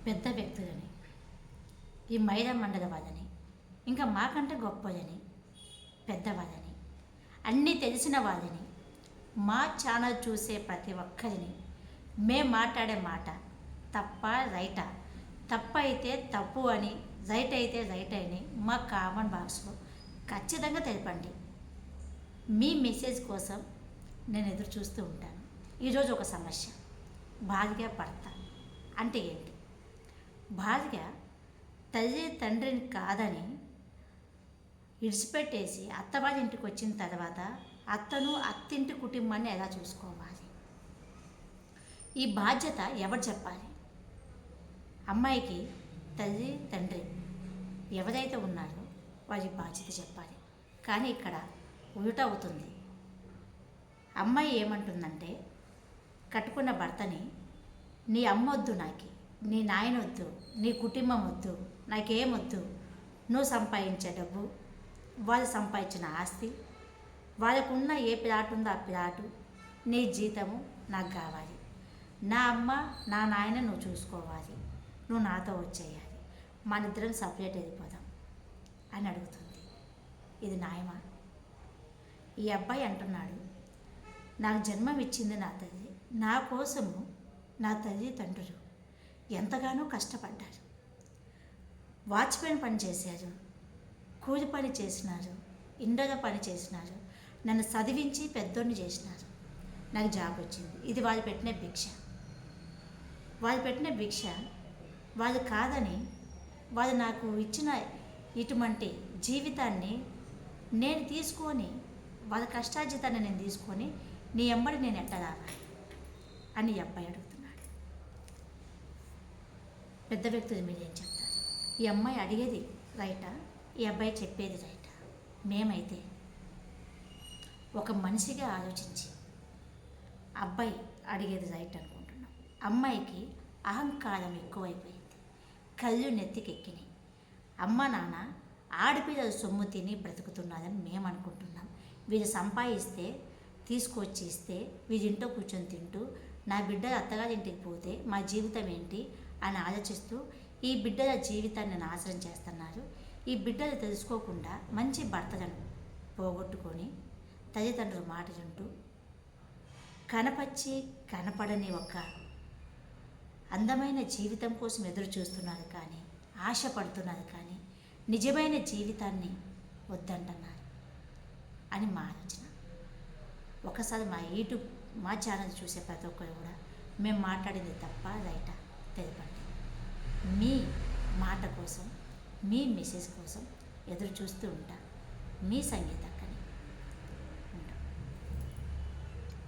పెద్ద వ్యక్తులని, ఈ మహిళా మండలి వాళ్ళని, ఇంకా మాకంటే గొప్పదని, పెద్దవాళ్ళని, అన్నీ తెలిసిన వాళ్ళని, మా ఛానల్ చూసే ప్రతి ఒక్కరిని మేము మాట్లాడే మాట తప్ప రైటా, తప్పు అయితే తప్పు అని, రైట్ అయితే రైట్ అని మా కామెంట్ బాక్స్లో ఖచ్చితంగా తెలపండి. మీ మెసేజ్ కోసం నేను ఎదురు చూస్తూ ఉంటాను. ఈరోజు ఒక సమస్య, భార్య భర్త అంటే ఏంటి? భార్య తల్లి తండ్రిని కాదని విడిచిపెట్టేసి అత్తవారి ఇంటికి వచ్చిన తర్వాత అత్తను అత్తింటి కుటుంబాన్ని ఎలా చూసుకోవాలి? ఈ బాధ్యత ఎవరు చెప్పాలి? అమ్మాయికి తల్లి తండ్రి ఎవరైతే ఉన్నారో వారి బాధ్యత చెప్పాలి. కానీ ఇక్కడ ఉల్టా అవుతుంది. అమ్మాయి ఏమంటుందంటే, కట్టుకున్న భర్తని నీ అమ్మొద్దు, నాకు నీ నాయన వద్దు, నీ కుటుంబం వద్దు, నాకేమొద్దు, నువ్వు సంపాదించే డబ్బు, వాళ్ళు సంపాదించిన ఆస్తి, వాళ్ళకున్న ఏ ప్లాట్ ఉందో ఆ ప్లాటు, నీ జీతము నాకు కావాలి, నా అమ్మ నా నాయన నువ్వు చూసుకోవాలి, నువ్వు నాతో వచ్చేయాలి, మన ఇద్దరం సపరేట్ వెళ్ళిపోదాం అని అడుగుతుంది. ఇది న్యాయమా? ఈ అబ్బాయి అంటున్నాడు, నాకు జన్మం ఇచ్చింది నా తల్లి, నా కోసము నా తల్లి తండ్రులు ఎంతగానో కష్టపడ్డారు, వాచ్మెన్ పని చేశారు, కూలి పని చేసినారు, ఇండోలో పని చేసినారు, నన్ను చదివించి పెద్దోడిని చేసినారు, నాకు జాబ్ వచ్చింది. ఇది వాళ్ళు పెట్టిన భిక్ష. వాళ్ళు పెట్టిన భిక్ష వాళ్ళు కాదని, వాళ్ళు నాకు ఇచ్చిన ఇటువంటి జీవితాన్ని నేను తీసుకొని, వాళ్ళ కష్టార్జితాన్ని నేను తీసుకొని నీ ఎంబడి నేను ఎట్లా రావాలి అని ఈ అబ్బాయి అడుగుతున్నాడు. పెద్ద వ్యక్తులు మీరేం చెప్తారు? ఈ అమ్మాయి అడిగేది రైటా, ఈ అబ్బాయి చెప్పేది రైటా? మేమైతే ఒక మనిషిగా ఆలోచించి అబ్బాయి అడిగేది రైట్ అనుకుంటున్నాం. అమ్మాయికి అహంకారం ఎక్కువైపోయింది, కళ్ళు నెత్తికెక్కినాయి. అమ్మ నాన్న ఆడపిల్లలు సొమ్ము తిని బ్రతుకుతున్నారని మేము అనుకుంటున్నాం. వీళ్ళు సంపాదిస్తే తీసుకొచ్చి ఇస్తే వీళ్ళింట్లో కూర్చొని తింటూ, నా బిడ్డలు అత్తగారి ఇంటికి పోతే మా జీవితం ఏంటి అని ఆలోచిస్తూ ఈ బిడ్డల జీవితాన్ని నాశనం చేస్తున్నారు. ఈ బిడ్డలు తెలుసుకోకుండా మంచి భర్తలను పోగొట్టుకొని తల్లిదండ్రులు మాట వింటూ కనపచ్చి కనపడని ఒక అందమైన జీవితం కోసం ఎదురు చూస్తున్నారు, కానీ ఆశపడుతున్నారు, కానీ నిజమైన జీవితాన్ని వద్దంటున్నారు అని మా ఆలోచన. ఒకసారి మా ఛానల్ చూసే ప్రతి ఒక్కరు కూడా మేము మాట్లాడింది తప్ప రైటా తెలపండి. మీ మాట కోసం, మీ మెసేజ్ కోసం ఎదురు చూస్తూ ఉంటా. మీ సంగీత.